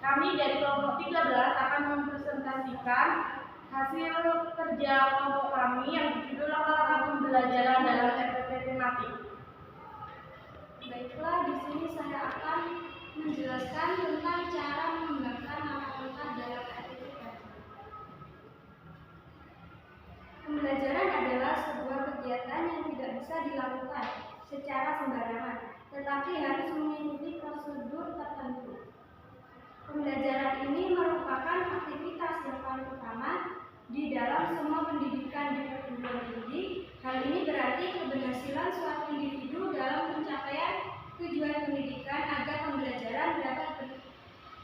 Kami dari kelompok 13 akan mempresentasikan hasil kerja kelompok kami yang berjudul langkah-langkah pembelajaran dalam RPP tematik. Baiklah, di sini saya akan menjelaskan tentang cara mengembangkan langkah-langkah dalam RPP. Pembelajaran adalah sebuah kegiatan yang tidak bisa dilakukan secara sembarangan, tetapi harus mengikuti prosedur tertentu. Pembelajaran ini merupakan aktivitas yang paling utama di dalam semua pendidikan di perguruan tinggi. Hal ini berarti keberhasilan suatu individu dalam pencapaian tujuan pendidikan agar pembelajaran dapat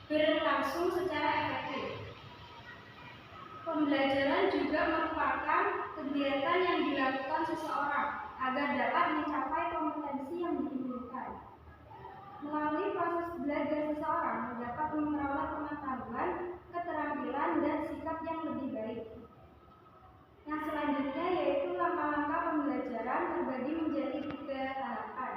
berlangsung secara efektif. Pembelajaran juga merupakan kegiatan yang dilakukan seseorang agar dapat mencapai kompetensi yang diinginkan. Melalui proses belajar seseorang dapat memperoleh pengetahuan, keterampilan, dan sikap yang lebih baik. Yang selanjutnya yaitu langkah-langkah pembelajaran terbagi menjadi 3 tahapan.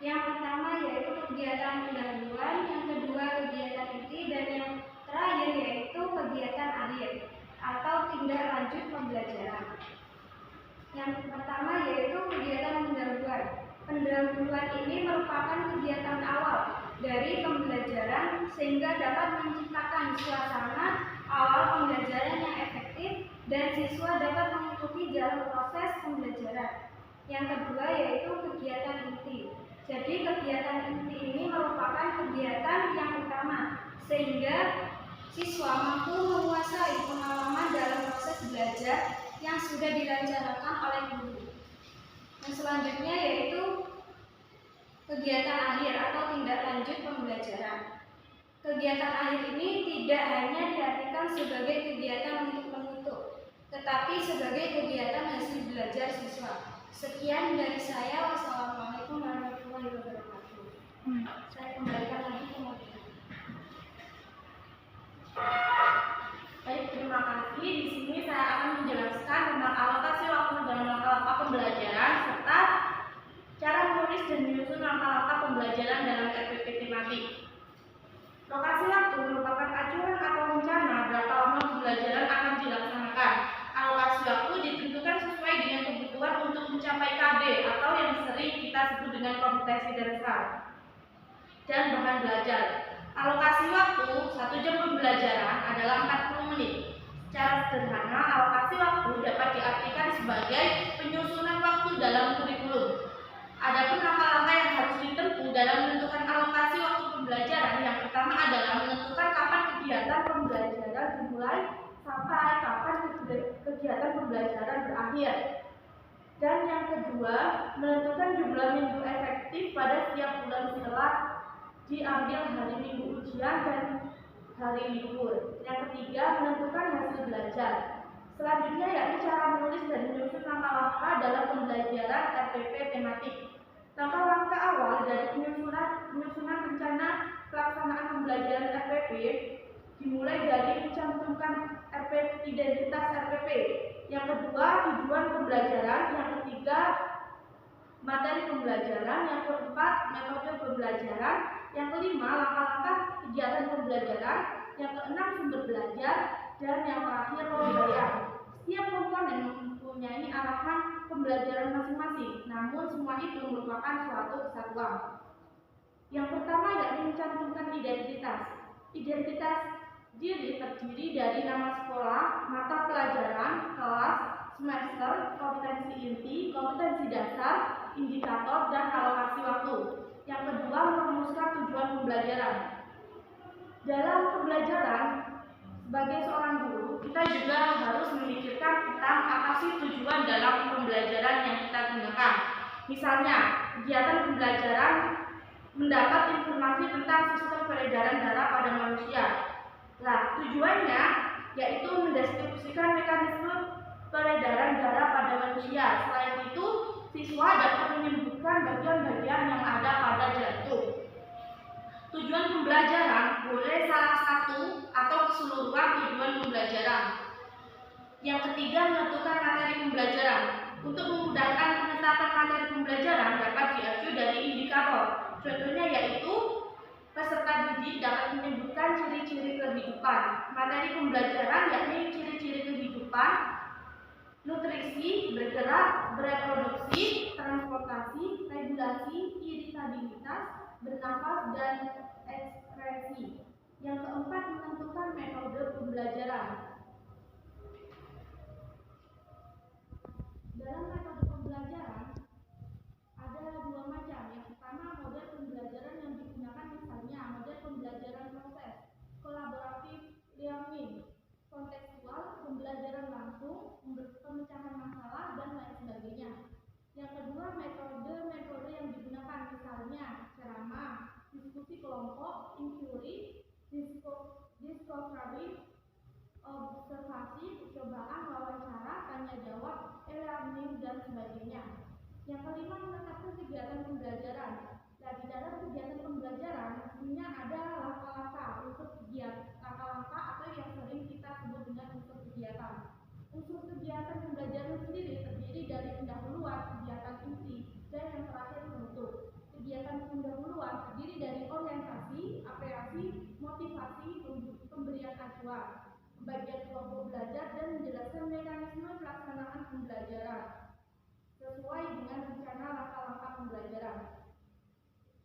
Yang pertama yaitu kegiatan pendahuluan, yang kedua kegiatan inti, dan yang terakhir yaitu kegiatan akhir atau tindak lanjut pembelajaran. Yang pertama yaitu kegiatan pendahuluan. Pendahuluan ini merupakan kegiatan awal dari pembelajaran sehingga dapat menciptakan suasana awal pembelajaran yang efektif dan siswa dapat mengikuti jalan proses pembelajaran. Yang kedua yaitu kegiatan inti. Jadi kegiatan inti ini merupakan kegiatan yang utama sehingga siswa mampu menguasai pengalaman dalam proses belajar yang sudah direncanakan oleh guru. Yang selanjutnya yaitu kegiatan akhir atau tindak lanjut pembelajaran. Kegiatan akhir ini tidak hanya diartikan sebagai kegiatan untuk menutup, tetapi sebagai kegiatan hasil belajar siswa. Sekian dari saya. Wassalamualaikum warahmatullahi wabarakatuh. Saya kembalikan lagi ke moderator. Baik, terima kasih. Di sini saya akan menjelaskan tentang alokasi waktu dalam langkah-langkah pembelajaran serta cara menulis dan menyusun langkah-langkah pembelajaran dalam RPP tematik. Lokasi waktu merupakan acuan atau rencana berapa lama pembelajaran akan dilaksanakan. Alokasi waktu ditentukan sesuai dengan kebutuhan untuk mencapai KD atau yang sering kita sebut dengan kompetensi dasar dan bahan belajar. Alokasi waktu 1 jam pembelajaran adalah 40 menit. Secara sederhana, alokasi waktu dapat diartikan sebagai penyusunan waktu dalam kurikulum. Adapun langkah-langkah yang harus ditempuh dalam menentukan alokasi waktu pembelajaran, yang pertama adalah menentukan kapan kegiatan pembelajaran dimulai sampai kapan kegiatan pembelajaran berakhir. Dan yang kedua, menentukan jumlah minggu efektif pada setiap bulan setelah diambil hari minggu ujian dan hari libur. Yang ketiga, menentukan hasil belajar. Selanjutnya yaitu cara menulis dan menyusun langkah-langkah dalam pembelajaran RPP tematik. Langkah-langkah awal dari penyusunan rencana pelaksanaan pembelajaran RPP dimulai dari mencantumkan identitas RPP. Yang kedua, tujuan pembelajaran. Yang ketiga, materi pembelajaran. Yang keempat, metode pembelajaran. Yang kelima, langkah-langkah kegiatan pembelajaran. Yang keenam, sumber belajar. Dan yang terakhir, pembelajaran. Setiap komponen mempunyai arahan pembelajaran masing-masing, namun semua itu merupakan suatu kesatuan. Yang pertama yakni mencantumkan identitas. Identitas diri terdiri dari nama sekolah, mata pelajaran, kelas, semester, kompetensi inti, kompetensi dasar, indikator, dan alokasi waktu. Yang kedua, merumuskan tujuan pembelajaran. Dalam pembelajaran, sebagai seorang guru, kita juga harus memikirkan tentang apa sih tujuan dalam pembelajaran yang kita gunakan. Misalnya, kegiatan pembelajaran mendapat informasi tentang sistem peredaran darah pada manusia. Nah, tujuannya yaitu mendistribusikan mekanisme peredaran darah pada manusia. Selain itu, siswa dapat menyebutkan bagian-bagian yang ada pada jantung. Tujuan pembelajaran boleh salah satu atau keseluruhan tujuan pembelajaran. Yang ketiga, menentukan materi pembelajaran. Untuk memudahkan penetapan materi pembelajaran dapat diacu dari indikator. Contohnya yaitu peserta didik didik dapat menyebutkan ciri-ciri kehidupan. Materi pembelajaran yakni ciri-ciri kehidupan, nutrisi, bergerak, bereproduksi, transportasi, regulasi, iritabilitas, bernafas, dan ekspresi. Yang keempat, menentukan metode pembelajaran. Dalam metode pembelajaran ada dua macam. Yang pertama, model pembelajaran yang digunakan misalnya model pembelajaran proses, kolaboratif learning, kontekstual, pembelajaran langsung, pemecahan masalah, dan lain sebagainya. Yang kedua, metode yang digunakan misalnya ceramah, diskusi kelompok, inquiry, discovery, observasi, percobaan, wawancara, tanya jawab, e-learning, dan sebagainya. Yang kelima, menetapkan kegiatan pembelajaran. Nah, di dalam kegiatan pembelajaran mestinya ada langkah-langkah unsur kegiatan, langkah-langkah atau yang sering kita sebut dengan unsur kegiatan. Unsur kegiatan pembelajaran sendiri terdiri dari pendahuluan, kegiatan inti, dan yang terakhir penutup. Kegiatan pendahuluan terdiri dari orientasi, apresiasi, motivasi, pemberian acuan, pembagian kelompok belajar, dan menjelaskan mekanisme pelaksanaan pembelajaran sesuai dengan rencana langkah-langkah pembelajaran.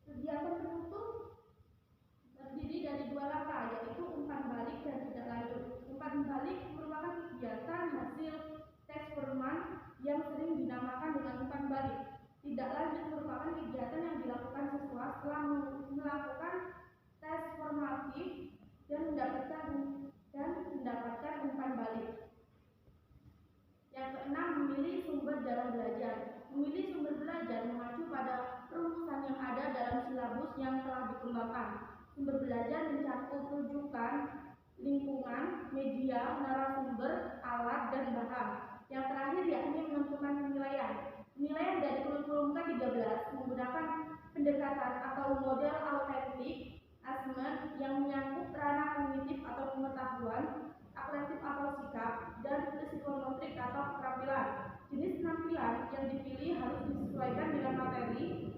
Kegiatan penutup terdiri dari dua langkah, yaitu umpan balik dan tindak lanjut. Umpan balik merupakan kegiatan hasil tes formal yang sering dinamakan dengan umpan balik. Tindak lanjut merupakan kegiatan yang dilakukan siswa setelah melakukan tes formatif dan mendapatkan umpan balik. Yang keenam, memilih sumber dalam belajar. Memilih sumber belajar mengacu pada rumusan yang ada dalam silabus yang telah dikembangkan. Sumber belajar mencakup rujukan, lingkungan, media, narasumber, alat, dan bahan. Yang terakhir yakni menentukan penilaian. Penilaian dari kurikulum K13 menggunakan pendekatan atau model autentik assessment yang menyangkut ranah kognitif atau pengetahuan, aprentif atau sikap, dan psikometrik atau keterampilan. Jenis penampilan yang dipilih harus disesuaikan dengan materi,